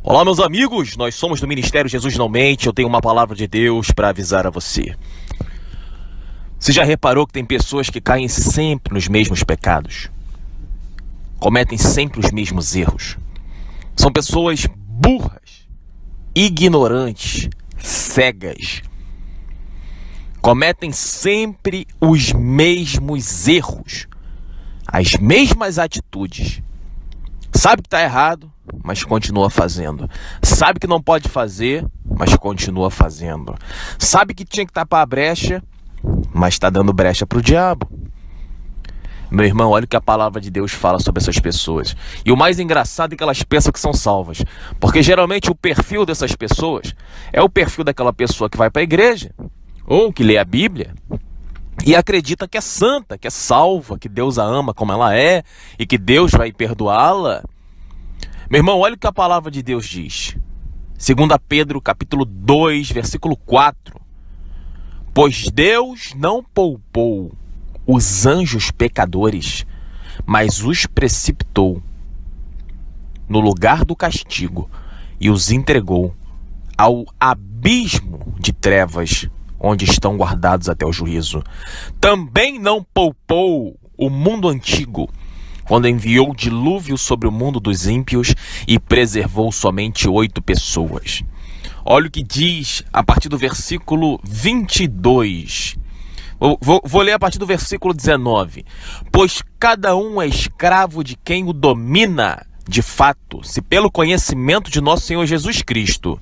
Olá, meus amigos, nós somos do Ministério Jesus Não Mente. Eu tenho uma palavra de Deus para avisar a você. Você já reparou que tem pessoas que caem sempre nos mesmos pecados? Cometem sempre os mesmos erros. São pessoas burras, ignorantes, cegas. Cometem sempre os mesmos erros, as mesmas atitudes. Sabe que está errado, mas continua fazendo. Sabe que não pode fazer, mas continua fazendo. Sabe que tinha que tapar a brecha, mas está dando brecha para o diabo. Meu irmão, olha o que a palavra de Deus fala sobre essas pessoas. E o mais engraçado é que elas pensam que são salvas. Porque geralmente o perfil dessas pessoas é o perfil daquela pessoa que vai para a igreja, ou que lê a Bíblia, e acredita que é santa, que é salva, que Deus a ama como ela é, e que Deus vai perdoá-la. Meu irmão, olha o que a palavra de Deus diz. 2 Pedro, capítulo 2, versículo 4. Pois Deus não poupou os anjos pecadores, mas os precipitou no lugar do castigo e os entregou ao abismo de trevas, onde estão guardados até o juízo. Também não poupou o mundo antigo, quando enviou dilúvio sobre o mundo dos ímpios e preservou somente 8 pessoas. Olha o que diz a partir do versículo 22. Vou ler a partir do versículo 19. Pois cada um é escravo de quem o domina. De fato, se pelo conhecimento de nosso Senhor Jesus Cristo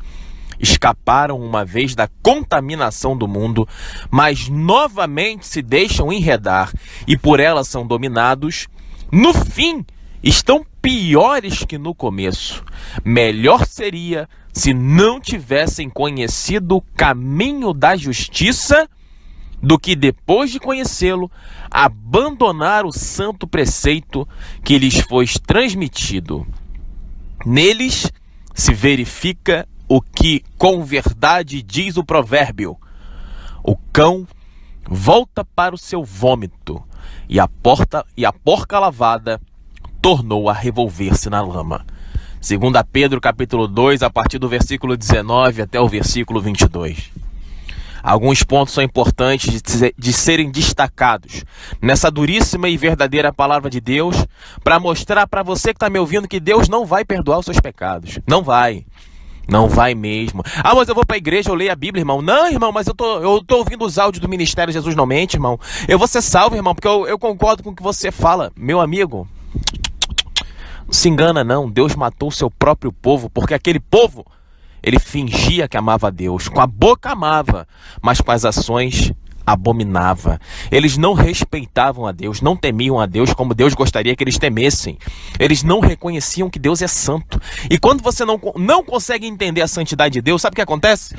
escaparam uma vez da contaminação do mundo, mas novamente se deixam enredar e por ela são dominados, no fim estão piores que no começo. Melhor seria se não tivessem conhecido o caminho da justiça, do que depois de conhecê-lo, abandonar o santo preceito que lhes foi transmitido. Neles se verifica o que com verdade diz o provérbio: o cão volta para o seu vômito, e a porca lavada tornou a revolver-se na lama. 2 Pedro capítulo 2, a partir do versículo 19 até o versículo 22. Alguns pontos são importantes de serem destacados nessa duríssima e verdadeira palavra de Deus, para mostrar para você que está me ouvindo que Deus não vai perdoar os seus pecados. Não vai. Não vai mesmo. Ah, mas eu vou para a igreja, eu leio a Bíblia, irmão. Não, irmão, mas eu tô ouvindo os áudios do Ministério Jesus Não Mente, irmão. Eu vou ser salvo, irmão, porque eu concordo com o que você fala. Meu amigo, não se engana não. Deus matou o seu próprio povo, porque aquele povo, ele fingia que amava a Deus. Com a boca amava, mas com as ações abominava. Eles não respeitavam a Deus, não temiam a Deus como Deus gostaria que eles temessem. Eles não reconheciam que Deus é santo. E quando você não consegue entender a santidade de Deus, sabe o que acontece?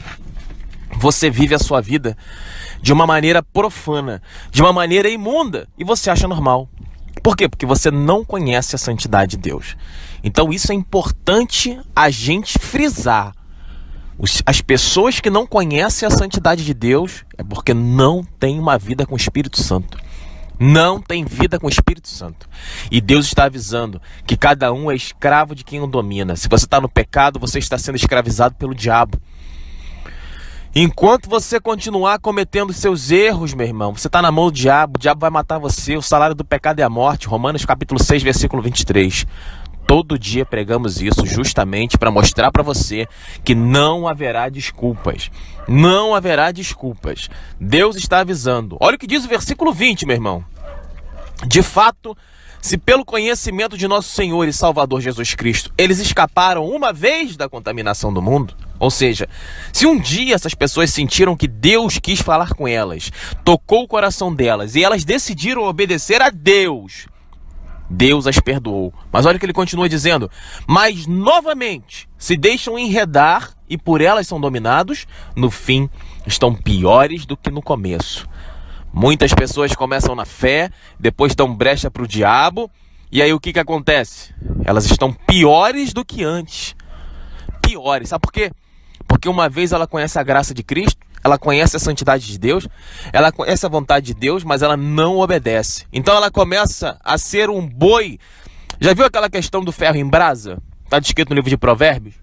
Você vive a sua vida de uma maneira profana, de uma maneira imunda, e você acha normal. Por quê? Porque você não conhece a santidade de Deus. Então isso é importante a gente frisar. As pessoas que não conhecem a santidade de Deus é porque não tem uma vida com o Espírito Santo. Não tem vida com o Espírito Santo. E Deus está avisando que cada um é escravo de quem o domina. Se você está no pecado, você está sendo escravizado pelo diabo. Enquanto você continuar cometendo seus erros, meu irmão, você está na mão do diabo, o diabo vai matar você. O salário do pecado é a morte. Romanos capítulo 6, versículo 23. Todo dia pregamos isso justamente para mostrar para você que não haverá desculpas. Não haverá desculpas. Deus está avisando. Olha o que diz o versículo 20, meu irmão. De fato, se pelo conhecimento de nosso Senhor e Salvador Jesus Cristo, eles escaparam uma vez da contaminação do mundo, ou seja, se um dia essas pessoas sentiram que Deus quis falar com elas, tocou o coração delas e elas decidiram obedecer a Deus, Deus as perdoou. Mas olha o que ele continua dizendo. Mas novamente se deixam enredar e por elas são dominados, no fim estão piores do que no começo. Muitas pessoas começam na fé, depois dão brecha para o diabo, e aí o que acontece? Elas estão piores do que antes. Piores, sabe por quê? Porque uma vez ela conhece a graça de Cristo, ela conhece a santidade de Deus, ela conhece a vontade de Deus, mas ela não obedece. Então ela começa a ser um boi. Já viu aquela questão do ferro em brasa? Está descrito no livro de Provérbios?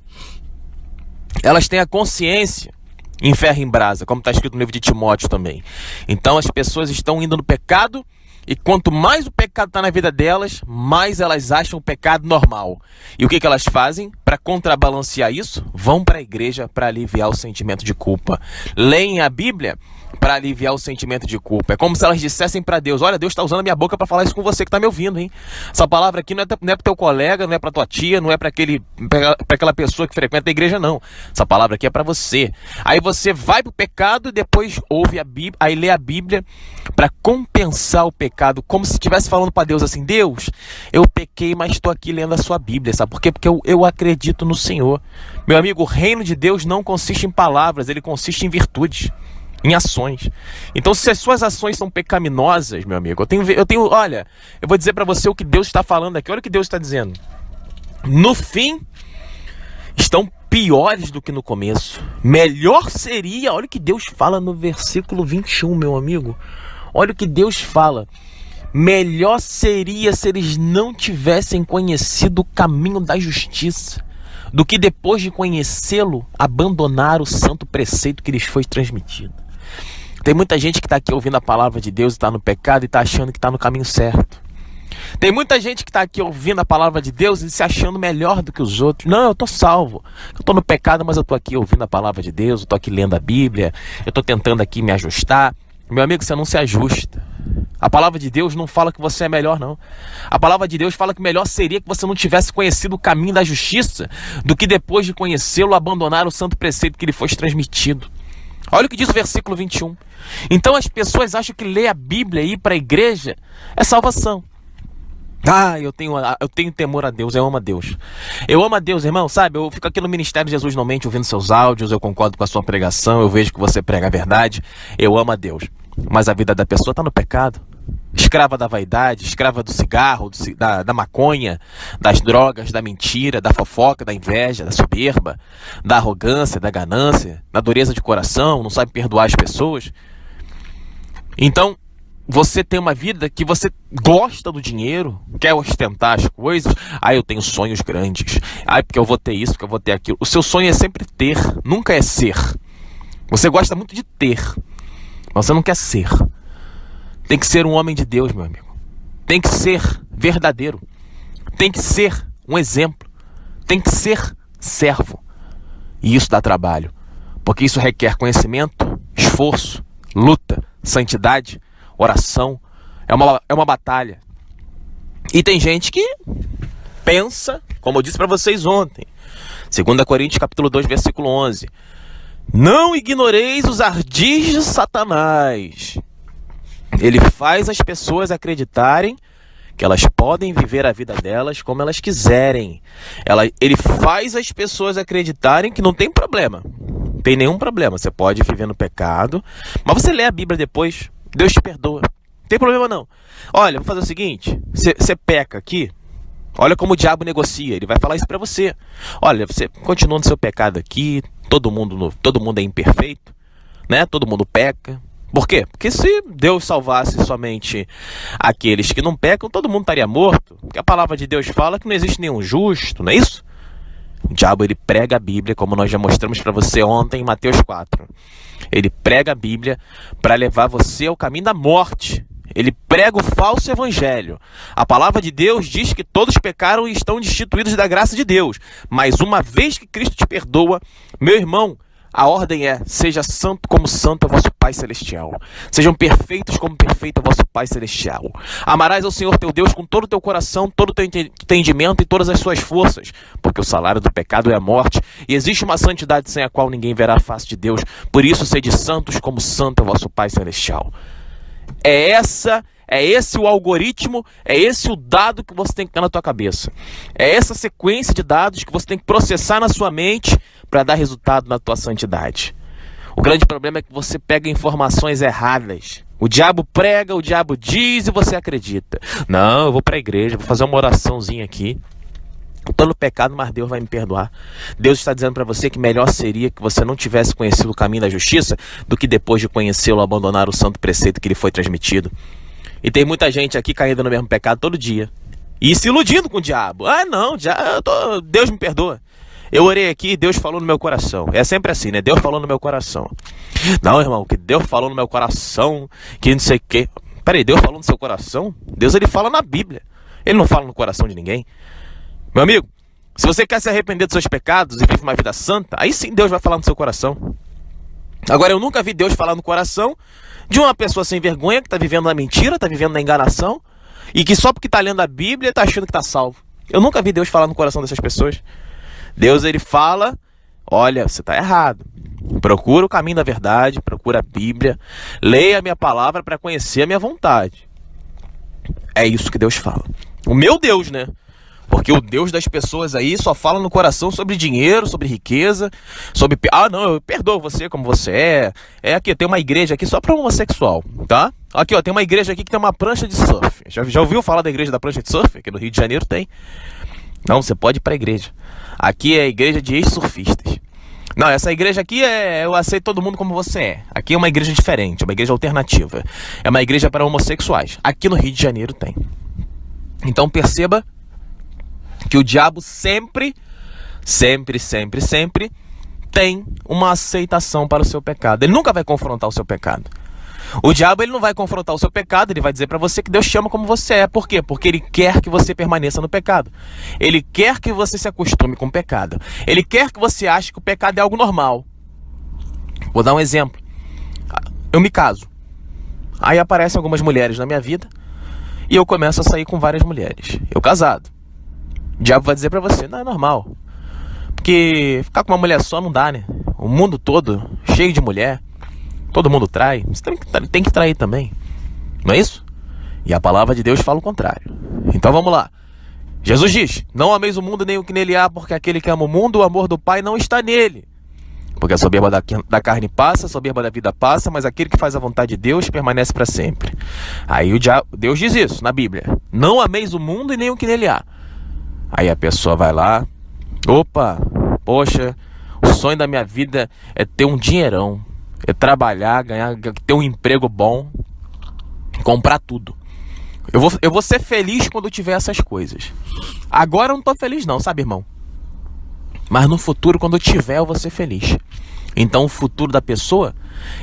Elas têm a consciência em ferro em brasa, como está escrito no livro de Timóteo também. Então as pessoas estão indo no pecado, e quanto mais o pecado está na vida delas, mais elas acham o pecado normal. E o que elas fazem? Para contrabalancear isso, vão para a igreja para aliviar o sentimento de culpa. Leem a Bíblia para aliviar o sentimento de culpa. É como se elas dissessem para Deus: olha, Deus está usando a minha boca para falar isso com você que está me ouvindo, hein? Essa palavra aqui não é para teu colega, não é para tua tia, não é para aquela pessoa que frequenta a igreja, não. Essa palavra aqui é para você. Aí você vai pro pecado e depois ouve a Bíblia, aí lê a Bíblia para compensar o pecado, como se estivesse falando para Deus assim: Deus, eu pequei, mas estou aqui lendo a sua Bíblia, sabe por quê? Porque eu acredito no Senhor. Meu amigo, o reino de Deus não consiste em palavras, ele consiste em virtudes, em ações. Então, se as suas ações são pecaminosas, meu amigo, olha, eu vou dizer para você o que Deus está falando aqui. Olha o que Deus está dizendo: no fim estão piores do que no começo. Melhor seria, olha o que Deus fala no versículo 21, meu amigo. Olha o que Deus fala: melhor seria se eles não tivessem conhecido o caminho da justiça, do que depois de conhecê-lo, abandonar o santo preceito que lhes foi transmitido. Tem muita gente que está aqui ouvindo a palavra de Deus e está no pecado e está achando que está no caminho certo. Tem muita gente que está aqui ouvindo a palavra de Deus e se achando melhor do que os outros. Não, eu estou salvo, eu estou no pecado, mas eu estou aqui ouvindo a palavra de Deus, eu estou aqui lendo a Bíblia, eu estou tentando aqui me ajustar. Meu amigo, você não se ajusta. A palavra de Deus não fala que você é melhor, não. A palavra de Deus fala que melhor seria que você não tivesse conhecido o caminho da justiça, do que depois de conhecê-lo, abandonar o santo preceito que lhe foi transmitido. Olha o que diz o versículo 21. Então as pessoas acham que ler a Bíblia e ir para a igreja é salvação. Ah, eu tenho temor a Deus, eu amo a Deus. Eu amo a Deus, irmão, sabe? Eu fico aqui no Ministério Jesus Não Mente ouvindo seus áudios, eu concordo com a sua pregação, eu vejo que você prega a verdade, eu amo a Deus. Mas a vida da pessoa está no pecado. Escrava da vaidade, escrava do cigarro, da maconha, das drogas, da mentira, da fofoca, da inveja, da soberba, da arrogância, da ganância, da dureza de coração, não sabe perdoar as pessoas. Então, você tem uma vida que você gosta do dinheiro, quer ostentar as coisas. Ah, eu tenho sonhos grandes. Ah, porque eu vou ter isso, porque eu vou ter aquilo. O seu sonho é sempre ter, nunca é ser. Você gosta muito de ter, mas você não quer ser. Tem que ser um homem de Deus, meu amigo. Tem que ser verdadeiro. Tem que ser um exemplo. Tem que ser servo. E isso dá trabalho, porque isso requer conhecimento, esforço, luta, santidade, oração. É uma batalha. E tem gente que pensa, como eu disse para vocês ontem, 2 Coríntios capítulo 2, versículo 11: não ignoreis os ardis de Satanás. Ele faz as pessoas acreditarem que elas podem viver a vida delas como elas quiserem. Ele faz as pessoas acreditarem que não tem problema. Não tem nenhum problema. Você pode viver no pecado, mas você lê a Bíblia depois, Deus te perdoa. Não tem problema não. Olha, vou fazer o seguinte: você peca aqui, olha como o diabo negocia. Ele vai falar isso pra você. Olha, você continua no seu pecado aqui, todo mundo é imperfeito, né? Todo mundo peca. Por quê? Porque se Deus salvasse somente aqueles que não pecam, todo mundo estaria morto. Porque a palavra de Deus fala que não existe nenhum justo, não é isso? O diabo, ele prega a Bíblia, como nós já mostramos para você ontem em Mateus 4. Ele prega a Bíblia para levar você ao caminho da morte. Ele prega o falso evangelho. A palavra de Deus diz que todos pecaram e estão destituídos da graça de Deus. Mas uma vez que Cristo te perdoa, meu irmão, a ordem é: seja santo como santo é vosso Pai Celestial. Sejam perfeitos como perfeito é vosso Pai Celestial. Amarás ao Senhor teu Deus com todo o teu coração, todo o teu entendimento e todas as suas forças, porque o salário do pecado é a morte, e existe uma santidade sem a qual ninguém verá a face de Deus. Por isso, sede santos como santo é vosso Pai Celestial. É esse o algoritmo, é esse o dado que você tem que ter na tua cabeça. É essa sequência de dados que você tem que processar na sua mente para dar resultado na tua santidade. O grande problema é que você pega informações erradas. O diabo prega, o diabo diz e você acredita. Não, eu vou para a igreja, vou fazer uma oraçãozinha aqui. Estou no pecado, mas Deus vai me perdoar. Deus está dizendo para você que melhor seria que você não tivesse conhecido o caminho da justiça do que depois de conhecê-lo abandonar o santo preceito que lhe foi transmitido. E tem muita gente aqui caindo no mesmo pecado todo dia e se iludindo com o diabo. Ah, não, Deus me perdoa. Eu orei aqui e Deus falou no meu coração. É sempre assim, né? Deus falou no meu coração. Não, irmão, que Deus falou no meu coração, que não sei o quê. Peraí, Deus falou no seu coração? Deus, ele fala na Bíblia. Ele não fala no coração de ninguém. Meu amigo, se você quer se arrepender dos seus pecados e viver uma vida santa, aí sim Deus vai falar no seu coração. Agora, eu nunca vi Deus falar no coração de uma pessoa sem vergonha que está vivendo na mentira, está vivendo na enganação e que só porque está lendo a Bíblia está achando que está salvo. Eu nunca vi Deus falar no coração dessas pessoas. Deus, ele fala, olha, você está errado. Procura o caminho da verdade, procura a Bíblia, leia a minha palavra para conhecer a minha vontade. É isso que Deus fala. O meu Deus, né? Porque o Deus das pessoas aí só fala no coração sobre dinheiro, sobre riqueza, sobre... Ah, não, eu perdoo você como você é. É aqui, tem uma igreja aqui só para homossexual, tá? Aqui, ó, tem uma igreja aqui que tem uma prancha de surf. Já ouviu falar da igreja da prancha de surf? Aqui no Rio de Janeiro tem. Não, você pode ir para a igreja. Aqui é a igreja de ex-surfistas. Não, essa igreja aqui eu aceito todo mundo como você é. Aqui é uma igreja diferente, uma igreja alternativa. É uma igreja para homossexuais. Aqui no Rio de Janeiro tem. Então perceba que o diabo sempre tem uma aceitação para o seu pecado. Ele nunca vai confrontar o seu pecado. O diabo, ele não vai confrontar o seu pecado, ele vai dizer para você que Deus te ama como você é. Por quê? Porque ele quer que você permaneça no pecado. Ele quer que você se acostume com o pecado. Ele quer que você ache que o pecado é algo normal. Vou dar um exemplo. Eu me caso. Aí aparecem algumas mulheres na minha vida e eu começo a sair com várias mulheres. Eu casado. O diabo vai dizer pra você, não, é normal. Porque ficar com uma mulher só não dá, né? O mundo todo, cheio de mulher, todo mundo trai. Você tem que trair também. Não é isso? E a palavra de Deus fala o contrário. Então vamos lá. Jesus diz, não ameis o mundo nem o que nele há, porque aquele que ama o mundo, o amor do Pai não está nele. Porque a soberba da carne passa, a soberba da vida passa, mas aquele que faz a vontade de Deus permanece para sempre. Aí Deus diz isso na Bíblia. Não ameis o mundo e nem o que nele há. Aí a pessoa vai lá, opa, poxa, o sonho da minha vida é ter um dinheirão, é trabalhar, ter um emprego bom, comprar tudo. Eu vou ser feliz quando eu tiver essas coisas. Agora eu não tô feliz não, sabe, irmão? Mas no futuro, quando eu tiver, eu vou ser feliz. Então o futuro da pessoa,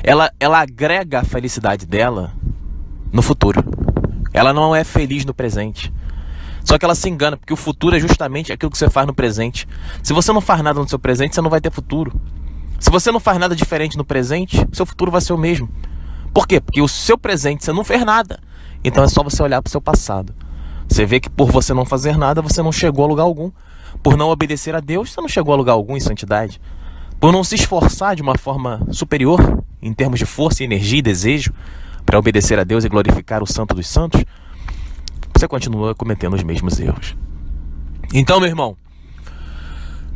ela agrega a felicidade dela no futuro. Ela não é feliz no presente. Só que ela se engana, porque o futuro é justamente aquilo que você faz no presente. Se você não faz nada no seu presente, você não vai ter futuro. Se você não faz nada diferente no presente, seu futuro vai ser o mesmo. Por quê? Porque o seu presente, você não fez nada. Então é só você olhar para o seu passado. Você vê que por você não fazer nada, você não chegou a lugar algum. Por não obedecer a Deus, você não chegou a lugar algum em santidade. Por não se esforçar de uma forma superior, em termos de força, energia e desejo, para obedecer a Deus e glorificar o Santo dos Santos, você continua cometendo os mesmos erros. Então, meu irmão,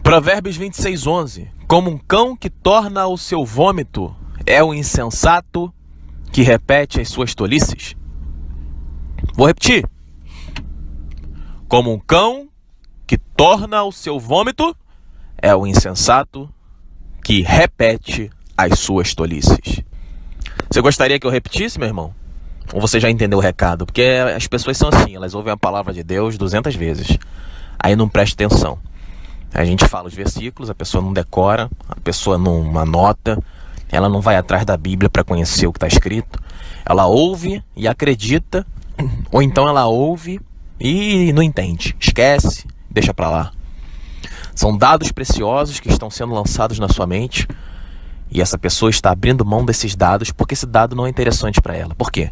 Provérbios 26:11, como um cão que torna o seu vômito, é o insensato que repete as suas tolices. Vou repetir. Como um cão que torna o seu vômito, é o insensato que repete as suas tolices. Você gostaria que eu repetisse, meu irmão? Ou você já entendeu o recado? Porque as pessoas são assim, elas ouvem a palavra de Deus 200 vezes. Aí não presta atenção. A gente fala os versículos, a pessoa não decora, a pessoa não anota, ela não vai atrás da Bíblia para conhecer o que está escrito. Ela ouve e acredita, ou então ela ouve e não entende, esquece, deixa para lá. São dados preciosos que estão sendo lançados na sua mente e essa pessoa está abrindo mão desses dados porque esse dado não é interessante para ela. Por quê?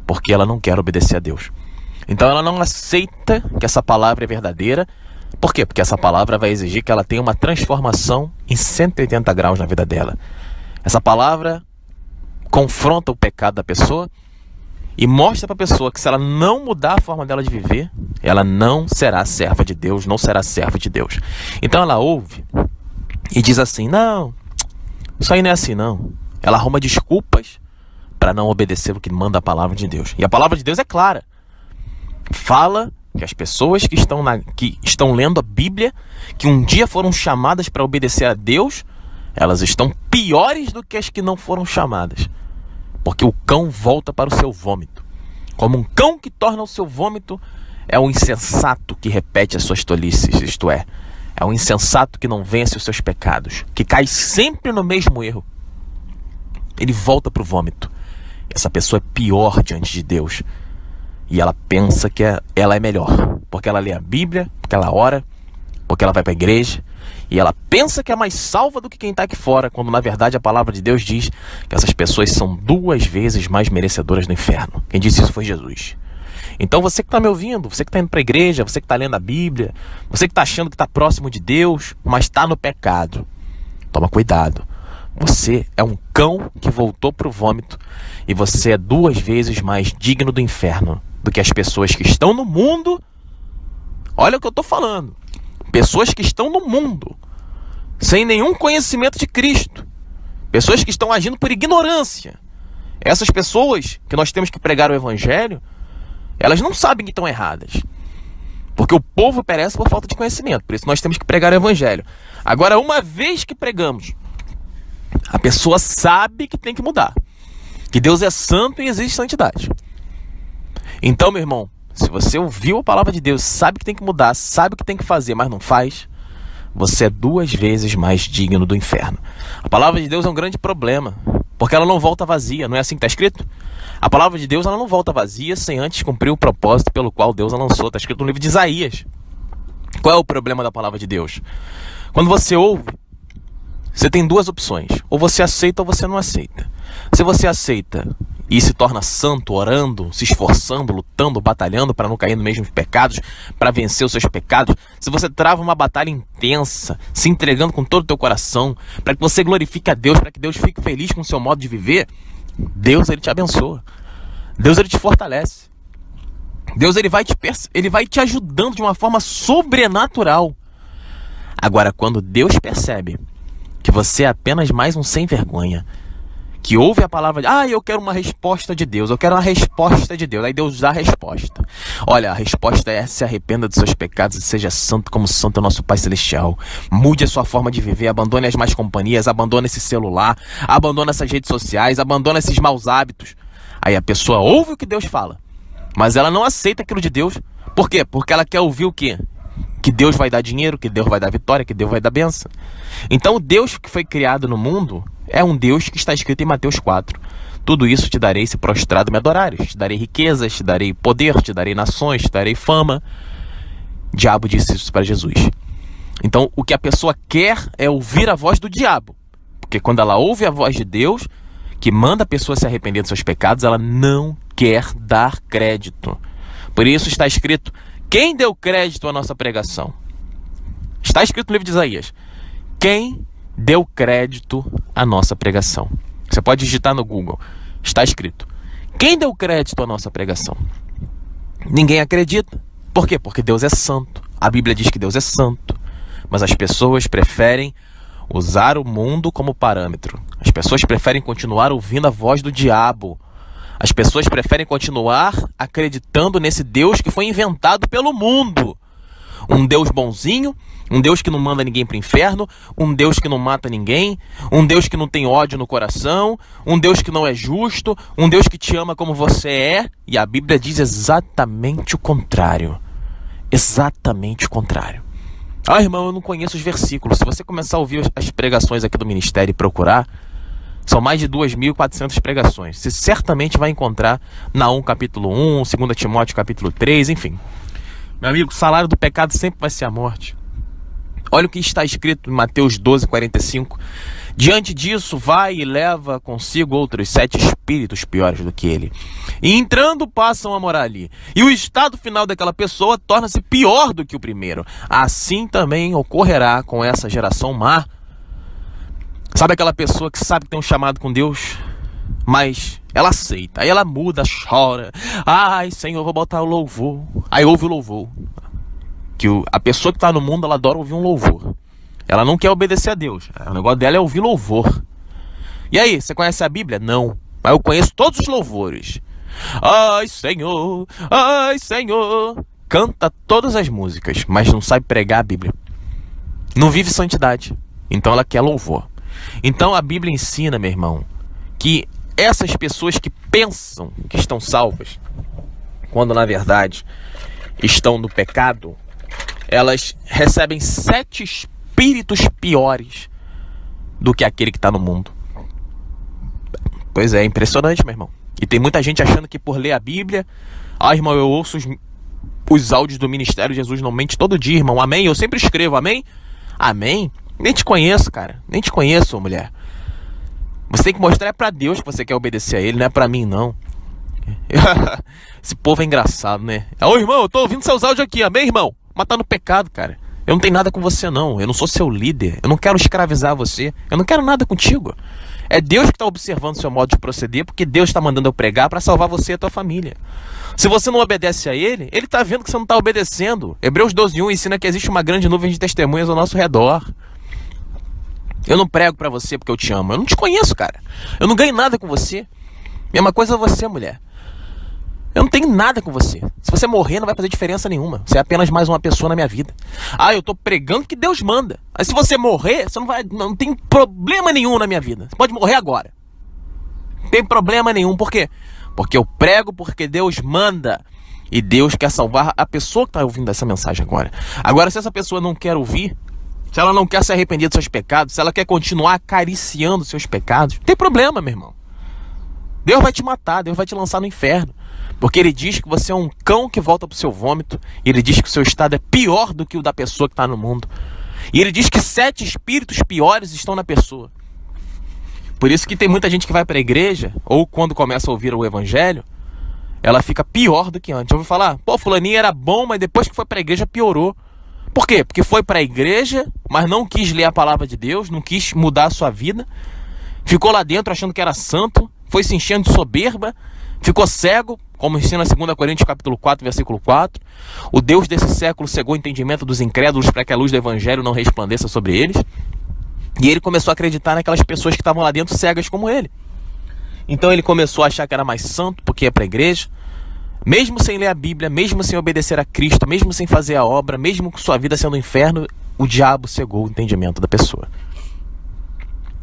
Porque ela não quer obedecer a Deus. Então ela não aceita que essa palavra é verdadeira. Por quê? Porque essa palavra vai exigir que ela tenha uma transformação em 180 graus na vida dela. Essa palavra confronta o pecado da pessoa e mostra para a pessoa que se ela não mudar a forma dela de viver, ela não será serva de Deus, não será servo de Deus. Então ela ouve e diz assim, não, isso aí não é assim não. Ela arruma desculpas para não obedecer o que manda a palavra de Deus. E a palavra de Deus é clara. Fala que as pessoas que estão lendo a Bíblia, que um dia foram chamadas para obedecer a Deus, elas estão piores do que as que não foram chamadas. Porque o cão volta para o seu vômito. Como um cão que torna o seu vômito, é o insensato que repete as suas tolices, isto é É um insensato que não vence os seus pecados, que cai sempre no mesmo erro. Ele volta para o vômito. Essa pessoa é pior diante de Deus. E ela pensa que ela é melhor, porque ela lê a Bíblia, porque ela ora, porque ela vai para a igreja. E ela pensa que é mais salva do que quem está aqui fora, quando na verdade a palavra de Deus diz que essas pessoas são 2 vezes mais merecedoras do inferno. Quem disse isso foi Jesus. Então você que está me ouvindo, você que está indo para a igreja, você que está lendo a Bíblia, você que está achando que está próximo de Deus, mas está no pecado, toma cuidado. Você é um cão que voltou para o vômito e você é 2 vezes mais digno do inferno do que as pessoas que estão no mundo. Olha o que eu estou falando. Pessoas que estão no mundo, sem nenhum conhecimento de Cristo. Pessoas que estão agindo por ignorância. Essas pessoas que nós temos que pregar o Evangelho, elas não sabem que estão erradas. Porque o povo perece por falta de conhecimento. Por isso nós temos que pregar o Evangelho. Agora, uma vez que pregamos, a pessoa sabe que tem que mudar. Que Deus é santo e existe santidade. Então, meu irmão, se você ouviu a palavra de Deus, sabe que tem que mudar, sabe o que tem que fazer, mas não faz, você é 2 vezes mais digno do inferno. A palavra de Deus é um grande problema, porque ela não volta vazia, não é assim que está escrito? A palavra de Deus ela não volta vazia sem antes cumprir o propósito pelo qual Deus a lançou. Está escrito no livro de Isaías. Qual é o problema da palavra de Deus? Quando você ouve, você tem 2 opções. Ou você aceita ou você não aceita. Se você aceita e se torna santo, orando, se esforçando, lutando, batalhando para não cair nos mesmos pecados, para vencer os seus pecados, se você trava uma batalha intensa, se entregando com todo o teu coração, para que você glorifique a Deus, para que Deus fique feliz com o seu modo de viver, Deus ele te abençoa. Deus ele te fortalece. Deus ele vai te ajudando de uma forma sobrenatural. Agora, quando Deus percebe que você é apenas mais um sem vergonha, que ouve a palavra de, eu quero uma resposta de Deus, eu quero uma resposta de Deus. Aí Deus dá a resposta. Olha, a resposta é: se arrependa dos seus pecados e seja santo como santo é nosso Pai Celestial. Mude a sua forma de viver, abandone as más companhias, abandone esse celular, abandone essas redes sociais, abandone esses maus hábitos. Aí a pessoa ouve o que Deus fala, mas ela não aceita aquilo de Deus. Por quê? Porque ela quer ouvir o quê? Que Deus vai dar dinheiro, que Deus vai dar vitória, que Deus vai dar bênção. Então o Deus que foi criado no mundo é um Deus que está escrito em Mateus 4. Tudo isso te darei se prostrado me adorares. Te darei riquezas, te darei poder, te darei nações, te darei fama. O diabo disse isso para Jesus. Então o que a pessoa quer é ouvir a voz do diabo. Porque quando ela ouve a voz de Deus, que manda a pessoa se arrepender dos seus pecados, ela não quer dar crédito. Por isso está escrito: quem deu crédito à nossa pregação? Está escrito no livro de Isaías. Quem deu crédito à nossa pregação? Você pode digitar no Google. Está escrito. Quem deu crédito à nossa pregação? Ninguém acredita. Por quê? Porque Deus é santo. A Bíblia diz que Deus é santo. Mas as pessoas preferem usar o mundo como parâmetro. As pessoas preferem continuar ouvindo a voz do diabo. As pessoas preferem continuar acreditando nesse Deus que foi inventado pelo mundo. Um Deus bonzinho, um Deus que não manda ninguém para o inferno, um Deus que não mata ninguém, um Deus que não tem ódio no coração, um Deus que não é justo, um Deus que te ama como você é. E a Bíblia diz exatamente o contrário. Exatamente o contrário. Irmão, eu não conheço os versículos. Se você começar a ouvir as pregações aqui do ministério e procurar, são mais de 2.400 pregações. Você certamente vai encontrar Naum capítulo 1, 2 Timóteo capítulo 3, enfim. Meu amigo, o salário do pecado sempre vai ser a morte. Olha o que está escrito em Mateus 12:45. Diante disso, vai e leva consigo outros 7 espíritos piores do que ele. E entrando, passam a morar ali. E o estado final daquela pessoa torna-se pior do que o primeiro. Assim também ocorrerá com essa geração má. Sabe aquela pessoa que sabe que tem um chamado com Deus, mas ela aceita, aí ela muda, chora. Ai, Senhor, vou botar o louvor. Aí ouve o louvor. A pessoa que está no mundo, ela adora ouvir um louvor. Ela não quer obedecer a Deus. O negócio dela é ouvir louvor. E aí, você conhece a Bíblia? Não. Mas eu conheço todos os louvores. Ai, Senhor, ai, Senhor. Canta todas as músicas, mas não sabe pregar a Bíblia. Não vive santidade. Então ela quer louvor. Então a Bíblia ensina, meu irmão, que essas pessoas que pensam que estão salvas, quando na verdade estão no pecado, elas recebem 7 espíritos piores do que aquele que está no mundo. Pois é, impressionante, meu irmão. E tem muita gente achando que por ler a Bíblia... irmão, eu ouço os áudios do Ministério Jesus Não Mente todo dia, irmão. Amém? Eu sempre escrevo, amém? Amém? Nem te conheço, cara. Nem te conheço, mulher. Você tem que mostrar pra Deus que você quer obedecer a Ele, não é pra mim, não. Esse povo é engraçado, né? Irmão, eu tô ouvindo seus áudios aqui, amém, irmão? Mas tá no pecado, cara. Eu não tenho nada com você, não. Eu não sou seu líder. Eu não quero escravizar você. Eu não quero nada contigo. É Deus que está observando o seu modo de proceder, porque Deus está mandando eu pregar para salvar você e a tua família. Se você não obedece a Ele, Ele está vendo que você não está obedecendo. Hebreus 12:1 ensina que existe uma grande nuvem de testemunhas ao nosso redor. Eu não prego para você porque eu te amo. Eu não te conheço, cara. Eu não ganho nada com você. Mesma coisa você, mulher. Eu não tenho nada com você. Se você morrer, não vai fazer diferença nenhuma. Você é apenas mais uma pessoa na minha vida. Eu tô pregando que Deus manda. Mas se você morrer, você não tem problema nenhum na minha vida. Você pode morrer agora. Não tem problema nenhum. Por quê? Porque eu prego porque Deus manda. E Deus quer salvar a pessoa que está ouvindo essa mensagem agora. Agora, se essa pessoa não quer ouvir, se ela não quer se arrepender dos seus pecados, se ela quer continuar acariciando seus pecados, não tem problema, meu irmão. Deus vai te matar, Deus vai te lançar no inferno. Porque Ele diz que você é um cão que volta para o seu vômito. E Ele diz que o seu estado é pior do que o da pessoa que está no mundo. E Ele diz que 7 espíritos piores estão na pessoa. Por isso que tem muita gente que vai para a igreja, ou quando começa a ouvir o evangelho, ela fica pior do que antes. Eu ouvi falar, fulaninho era bom, mas depois que foi para a igreja piorou. Por quê? Porque foi para a igreja, mas não quis ler a palavra de Deus, não quis mudar a sua vida. Ficou lá dentro achando que era santo, foi se enchendo de soberba, ficou cego, como ensina 2 Coríntios capítulo 4, versículo 4. O Deus desse século cegou o entendimento dos incrédulos para que a luz do evangelho não resplandeça sobre eles. E ele começou a acreditar naquelas pessoas que estavam lá dentro cegas como ele. Então ele começou a achar que era mais santo porque ia para a igreja. Mesmo sem ler a Bíblia, mesmo sem obedecer a Cristo, mesmo sem fazer a obra, mesmo com sua vida sendo um inferno, o diabo cegou o entendimento da pessoa.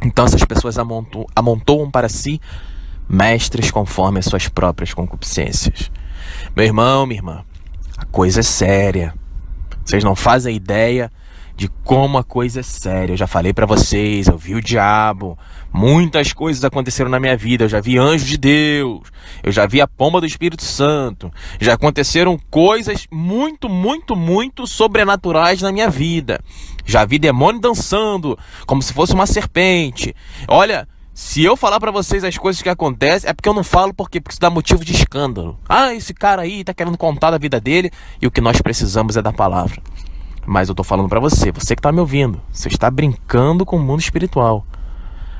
Então essas pessoas amontoam para si mestres conforme as suas próprias concupiscências. Meu irmão, minha irmã, a coisa é séria. Vocês não fazem ideia de como a coisa é séria. Eu já falei pra vocês, eu vi o diabo. Muitas coisas aconteceram na minha vida. Eu já vi anjo de Deus. Eu já vi a pomba do Espírito Santo. Já aconteceram coisas muito, muito, muito sobrenaturais na minha vida. Já vi demônio dançando como se fosse uma serpente. Olha, se eu falar pra vocês as coisas que acontecem, é porque eu não falo porque isso dá motivo de escândalo. Esse cara aí tá querendo contar da vida dele, e o que nós precisamos é da palavra. Mas eu tô falando pra você que tá me ouvindo, você está brincando com o mundo espiritual.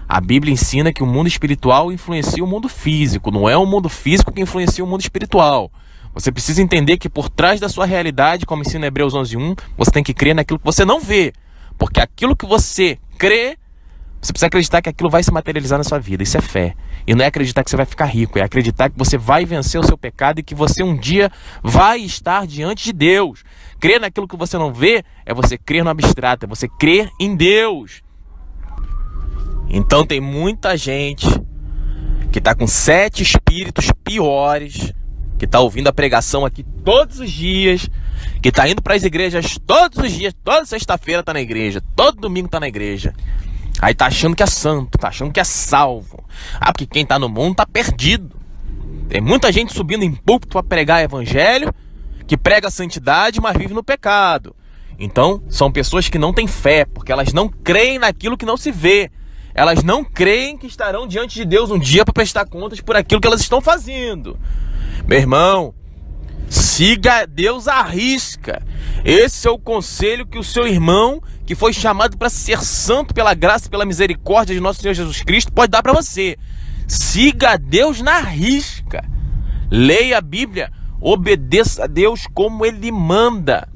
A Bíblia ensina que o mundo espiritual influencia o mundo físico, não é o mundo físico que influencia o mundo espiritual. Você precisa entender que por trás da sua realidade, como ensina Hebreus 11:1, você tem que crer naquilo que você não vê. Porque aquilo que você crê, você precisa acreditar que aquilo vai se materializar na sua vida. Isso é fé. E não é acreditar que você vai ficar rico, é acreditar que você vai vencer o seu pecado e que você um dia vai estar diante de Deus. Crer naquilo que você não vê é você crer no abstrato, é você crer em Deus. Então tem muita gente que está com 7 espíritos piores, que está ouvindo a pregação aqui todos os dias, que está indo para as igrejas todos os dias, toda sexta-feira está na igreja, todo domingo está na igreja. Aí tá achando que é santo, tá achando que é salvo. Porque quem tá no mundo tá perdido. Tem muita gente subindo em púlpito para pregar evangelho, que prega a santidade, mas vive no pecado. Então, são pessoas que não têm fé, porque elas não creem naquilo que não se vê. Elas não creem que estarão diante de Deus um dia para prestar contas por aquilo que elas estão fazendo. Meu irmão, siga Deus à risca. Esse é o conselho que o seu irmão, que foi chamado para ser santo pela graça e pela misericórdia de nosso Senhor Jesus Cristo, pode dar para você. Siga a Deus na risca. Leia a Bíblia. Obedeça a Deus como Ele manda.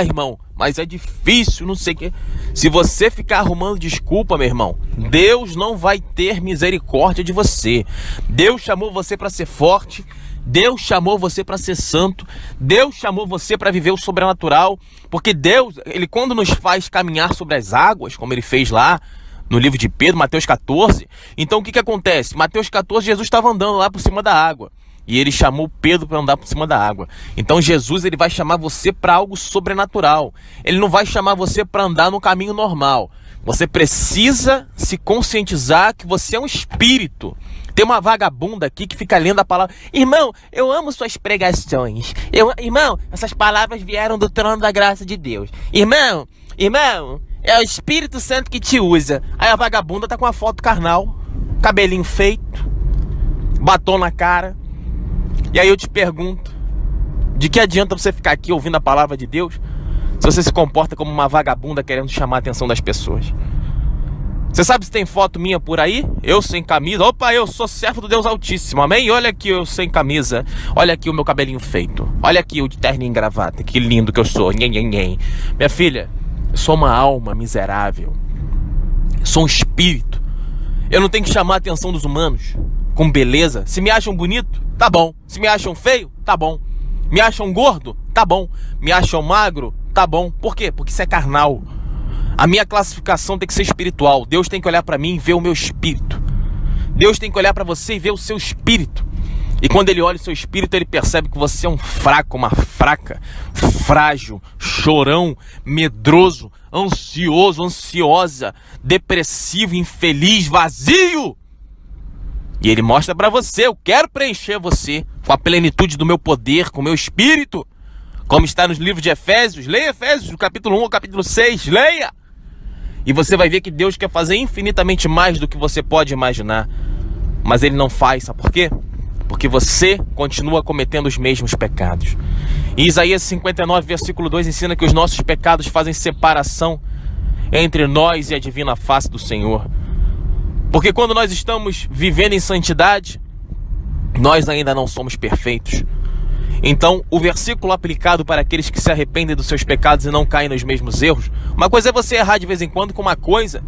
Irmão, mas é difícil, não sei o quê. Se você ficar arrumando desculpa, meu irmão, Deus não vai ter misericórdia de você. Deus chamou você para ser forte. Deus chamou você para ser santo. Deus chamou você para viver o sobrenatural. Porque Deus, Ele quando nos faz caminhar sobre as águas, como Ele fez lá no livro de Pedro, Mateus 14. Então o que acontece? Mateus 14, Jesus estava andando lá por cima da água. E ele chamou Pedro para andar por cima da água. Então Jesus, ele vai chamar você para algo sobrenatural. Ele não vai chamar você para andar no caminho normal. Você precisa se conscientizar que você é um espírito. Tem uma vagabunda aqui que fica lendo a palavra. Irmão, eu amo suas pregações. Irmão, essas palavras vieram do trono da graça de Deus. Irmão, é o Espírito Santo que te usa. Aí a vagabunda tá com uma foto carnal, cabelinho feito, batom na cara. E aí eu te pergunto, de que adianta você ficar aqui ouvindo a palavra de Deus se você se comporta como uma vagabunda querendo chamar a atenção das pessoas? Você sabe se tem foto minha por aí? Eu sem camisa. Opa, eu sou servo do Deus Altíssimo, amém? Olha aqui eu sem camisa. Olha aqui o meu cabelinho feito. Olha aqui o de terno e gravata. Que lindo que eu sou. Minha filha, eu sou uma alma miserável. Eu sou um espírito. Eu não tenho que chamar a atenção dos humanos com beleza. Se me acham bonito, tá bom. Se me acham feio, tá bom. Me acham gordo, tá bom. Me acham magro, tá bom. Por quê? Porque isso é carnal. A minha classificação tem que ser espiritual. Deus tem que olhar para mim e ver o meu espírito. Deus tem que olhar para você e ver o seu espírito. E quando ele olha o seu espírito, ele percebe que você é um fraco, uma fraca, frágil, chorão, medroso, ansioso, ansiosa, depressivo, infeliz, vazio. E ele mostra para você: eu quero preencher você com a plenitude do meu poder, com o meu espírito. Como está nos livros de Efésios. Leia Efésios, do capítulo 1 ao capítulo 6. Leia! E você vai ver que Deus quer fazer infinitamente mais do que você pode imaginar. Mas ele não faz, sabe por quê? Porque você continua cometendo os mesmos pecados. E Isaías 59, versículo 2 ensina que os nossos pecados fazem separação entre nós e a divina face do Senhor. Porque quando nós estamos vivendo em santidade, nós ainda não somos perfeitos. Então, o versículo aplicado para aqueles que se arrependem dos seus pecados e não caem nos mesmos erros, uma coisa é você errar de vez em quando com uma coisa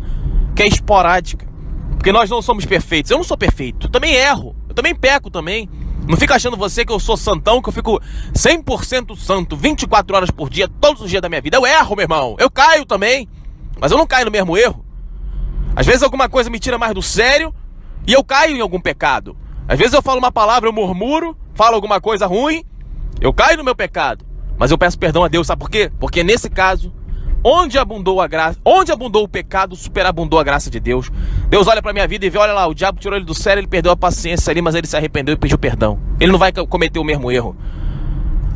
que é esporádica. Porque nós não somos perfeitos. Eu não sou perfeito, eu também erro, eu também peco também. Não fica achando você que eu sou santão, que eu fico 100% santo, 24 horas por dia, todos os dias da minha vida. Eu erro, meu irmão, eu caio também, mas eu não caio no mesmo erro. Às vezes alguma coisa me tira mais do sério e eu caio em algum pecado. Às vezes eu falo uma palavra, eu murmuro, falo alguma coisa ruim, eu caio no meu pecado, mas eu peço perdão a Deus, sabe por quê? Porque nesse caso, onde abundou a graça, onde abundou o pecado, superabundou a graça de Deus. Deus olha pra minha vida e vê, olha lá, o diabo tirou ele do sério, ele perdeu a paciência ali, mas ele se arrependeu e pediu perdão. Ele não vai cometer o mesmo erro.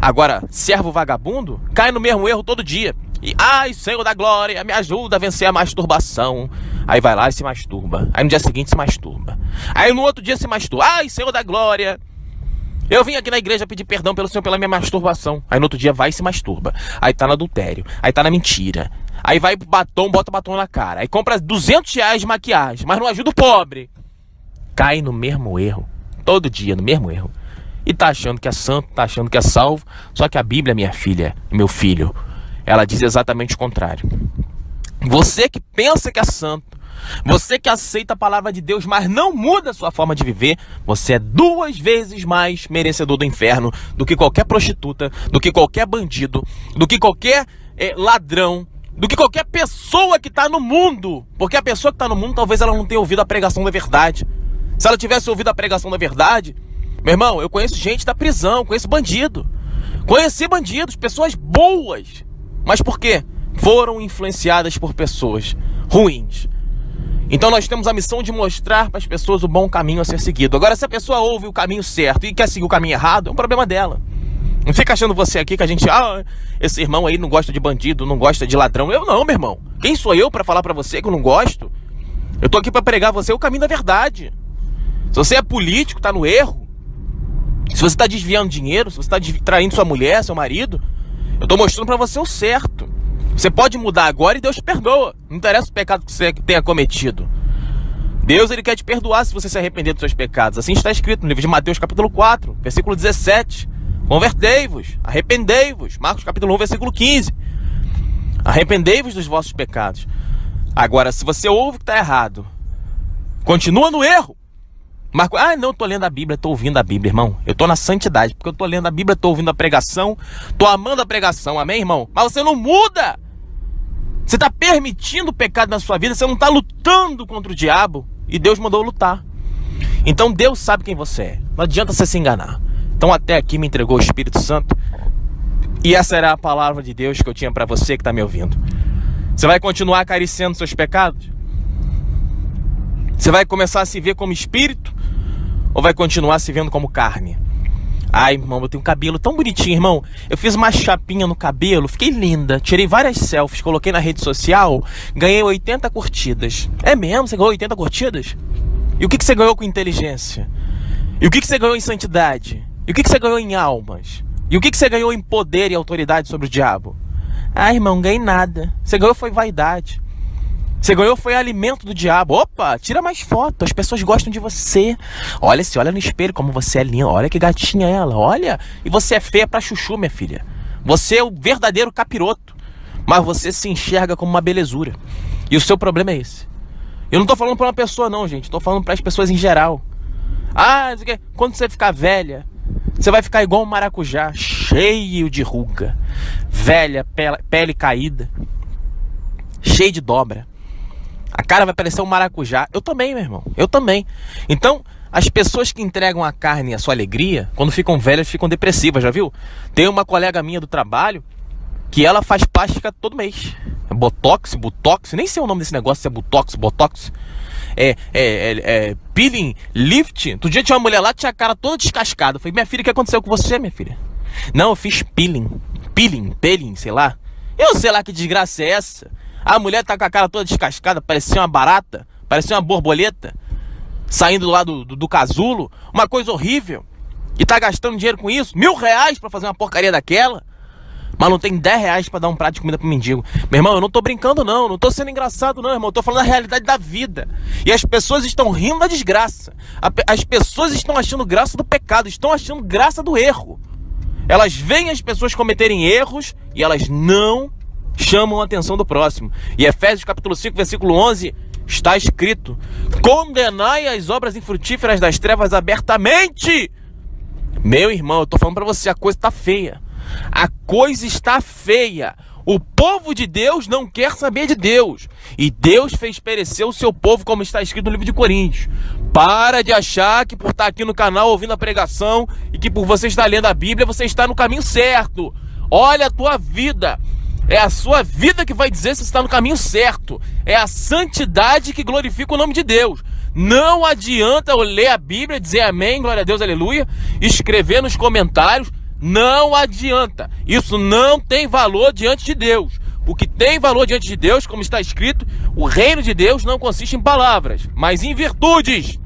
Agora, servo vagabundo, cai no mesmo erro todo dia. E, ai, Senhor da glória, me ajuda a vencer a masturbação. Aí vai lá e se masturba. Aí no dia seguinte se masturba. Aí no outro dia se masturba. Ai, Senhor da glória, eu vim aqui na igreja pedir perdão pelo Senhor pela minha masturbação. Aí no outro dia vai e se masturba. Aí tá no adultério. Aí tá na mentira. Aí vai pro batom, bota batom na cara. Aí compra R$200 de maquiagem, mas não ajuda o pobre. Cai no mesmo erro. Todo dia no mesmo erro. E tá achando que é santo, tá achando que é salvo. Só que a Bíblia, minha filha, meu filho, ela diz exatamente o contrário. Você que pensa que é santo, você que aceita a palavra de Deus, mas não muda a sua forma de viver, você é 2 vezes mais merecedor do inferno do que qualquer prostituta, do que qualquer bandido, do que qualquer ladrão, do que qualquer pessoa que está no mundo. Porque a pessoa que está no mundo, talvez ela não tenha ouvido a pregação da verdade. Se ela tivesse ouvido a pregação da verdade, meu irmão, eu conheço gente da prisão, conheço bandido. Conheci bandidos, pessoas boas. Mas por quê? Foram influenciadas por pessoas ruins. Então nós temos a missão de mostrar para as pessoas o bom caminho a ser seguido. Agora, se a pessoa ouve o caminho certo e quer seguir o caminho errado, é um problema dela. Não fica achando você aqui que a gente... esse irmão aí não gosta de bandido, não gosta de ladrão. Eu não, meu irmão. Quem sou eu para falar para você que eu não gosto? Eu tô aqui para pregar a você o caminho da verdade. Se você é político, tá no erro. Se você tá desviando dinheiro, se você tá traindo sua mulher, seu marido, eu tô mostrando para você o certo. Você pode mudar agora e Deus te perdoa. Não interessa o pecado que você tenha cometido. Deus, ele quer te perdoar se você se arrepender dos seus pecados. Assim está escrito no livro de Mateus capítulo 4, versículo 17. Convertei-vos, arrependei-vos. Marcos capítulo 1, versículo 15. Arrependei-vos dos vossos pecados. Agora, se você ouve que está errado, continua no erro. Marco, não, tô lendo a Bíblia, tô ouvindo a Bíblia, irmão. Eu tô na santidade, porque eu tô lendo a Bíblia, tô ouvindo a pregação, tô amando a pregação, amém, irmão? Mas você não muda. Você tá permitindo o pecado na sua vida, você não tá lutando contra o diabo. E Deus mandou lutar. Então Deus sabe quem você é. Não adianta você se enganar. Então até aqui me entregou o Espírito Santo. E essa era a palavra de Deus que eu tinha para você que está me ouvindo. Você vai continuar acariciando seus pecados? Você vai começar a se ver como espírito? Ou vai continuar se vendo como carne? Ai, irmão, eu tenho um cabelo tão bonitinho, irmão. Eu fiz uma chapinha no cabelo, fiquei linda. Tirei várias selfies, coloquei na rede social. Ganhei 80 curtidas. É mesmo? Você ganhou 80 curtidas? E o que você ganhou com inteligência? E o que você ganhou em santidade? E o que você ganhou em almas? E o que você ganhou em poder e autoridade sobre o diabo? Ah, irmão, não ganhei nada. Você ganhou foi vaidade. Você ganhou foi alimento do diabo. Opa, tira mais foto. As pessoas gostam de você. Olha, se olha no espelho como você é linda. Olha que gatinha ela. Olha. E você é feia pra chuchu, minha filha. Você é o verdadeiro capiroto. Mas você se enxerga como uma belezura. E o seu problema é esse. Eu não tô falando pra uma pessoa não, gente. Tô falando pras pessoas em geral. Ah, quando você ficar velha, você vai ficar igual um maracujá, cheio de ruga, velha, pele caída, cheio de dobra. A cara vai parecer um maracujá. Eu também, meu irmão. Eu também. Então, as pessoas que entregam a carne e a sua alegria, quando ficam velhas, ficam depressivas, já viu? Tem uma colega minha do trabalho que ela faz plástica todo mês. Botox, nem sei o nome desse negócio, se é botox. Peeling, lift. Outro dia tinha uma mulher lá que tinha a cara toda descascada. Eu falei, minha filha, o que aconteceu com você, minha filha? Não, eu fiz peeling, sei lá. Eu sei lá que desgraça é essa. A mulher tá com a cara toda descascada, parecia uma barata, parecia uma borboleta, saindo lá do casulo, uma coisa horrível. E tá gastando dinheiro com isso, R$1.000 pra fazer uma porcaria daquela. Mas não tem R$10 pra dar um prato de comida pro mendigo. Meu irmão, eu não tô brincando não tô sendo engraçado não, irmão. Eu tô falando a realidade da vida. E as pessoas estão rindo da desgraça. As pessoas estão achando graça do pecado, estão achando graça do erro. Elas veem as pessoas cometerem erros e elas não chamam a atenção do próximo. E Efésios capítulo 5, versículo 11, está escrito: condenai as obras infrutíferas das trevas abertamente. Meu irmão, eu tô falando pra você, a coisa tá feia. A coisa está feia. O povo de Deus não quer saber de Deus. E Deus fez perecer o seu povo, como está escrito no livro de Coríntios. Para de achar que por estar aqui no canal ouvindo a pregação e que por você estar lendo a Bíblia, você está no caminho certo. Olha a tua vida. É a sua vida que vai dizer se você está no caminho certo. É a santidade que glorifica o nome de Deus. Não adianta eu ler a Bíblia, dizer amém, glória a Deus, aleluia, escrever nos comentários. Não adianta. Isso não tem valor diante de Deus. O que tem valor diante de Deus, como está escrito, o reino de Deus não consiste em palavras, mas em virtudes.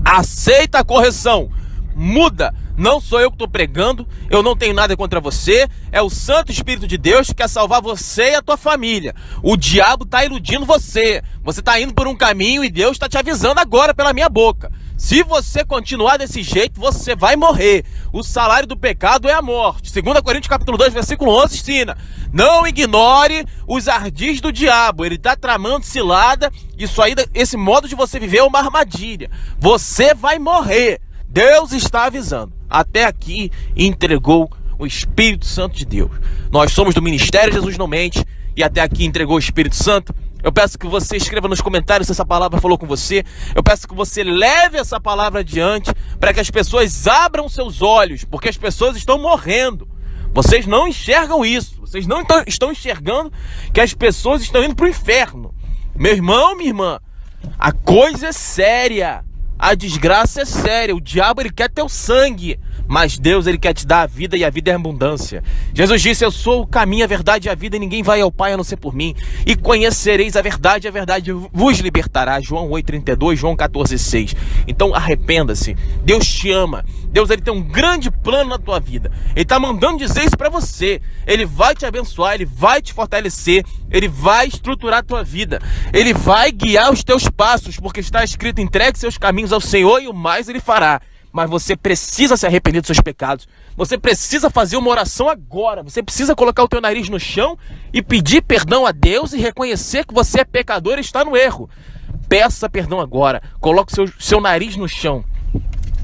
Aceita a correção. Muda. Não sou eu que estou pregando, eu não tenho nada contra você, é o Santo Espírito de Deus que quer salvar você e a tua família. O diabo está iludindo você, você está indo por um caminho e Deus está te avisando agora pela minha boca. Se você continuar desse jeito, você vai morrer. O salário do pecado é a morte. 2 Coríntios capítulo 2, versículo 11 ensina: não ignore os ardis do diabo. Ele está tramando cilada. Isso aí, esse modo de você viver é uma armadilha. Você vai morrer. Deus está avisando. Até aqui entregou o Espírito Santo de Deus. Nós somos do Ministério Jesus Não Mente e até aqui entregou o Espírito Santo. Eu peço que você escreva nos comentários se essa palavra falou com você. Eu peço que você leve essa palavra adiante para que as pessoas abram seus olhos, porque as pessoas estão morrendo. Vocês não enxergam isso. Vocês não estão enxergando que as pessoas estão indo para o inferno. Meu irmão, minha irmã, a coisa é séria. A desgraça é séria. O diabo, ele quer teu sangue, mas Deus, ele quer te dar a vida, e a vida é abundância. Jesus disse: eu sou o caminho, a verdade e a vida, e ninguém vai ao Pai a não ser por mim. E conhecereis a verdade vos libertará. João 8,32, João 14,6. Então arrependa-se. Deus te ama. Deus, ele tem um grande plano na tua vida. Ele está mandando dizer isso para você. Ele vai te abençoar, ele vai te fortalecer, ele vai estruturar a tua vida, ele vai guiar os teus passos, porque está escrito: entregue seus caminhos ao Senhor e o mais ele fará. Mas você precisa se arrepender dos seus pecados. Você precisa fazer uma oração agora. Você precisa colocar o teu nariz no chão e pedir perdão a Deus e reconhecer que você é pecador e está no erro. Peça perdão agora. Coloque seu nariz no chão.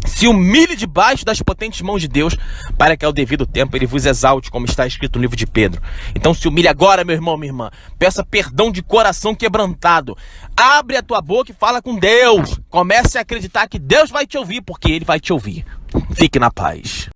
Se humilhe debaixo das potentes mãos de Deus, para que ao devido tempo ele vos exalte, como está escrito no livro de Pedro. Então se humilhe agora, meu irmão, minha irmã. Peça perdão de coração quebrantado. Abre a tua boca e fala com Deus. Comece a acreditar que Deus vai te ouvir, porque ele vai te ouvir. Fique na paz.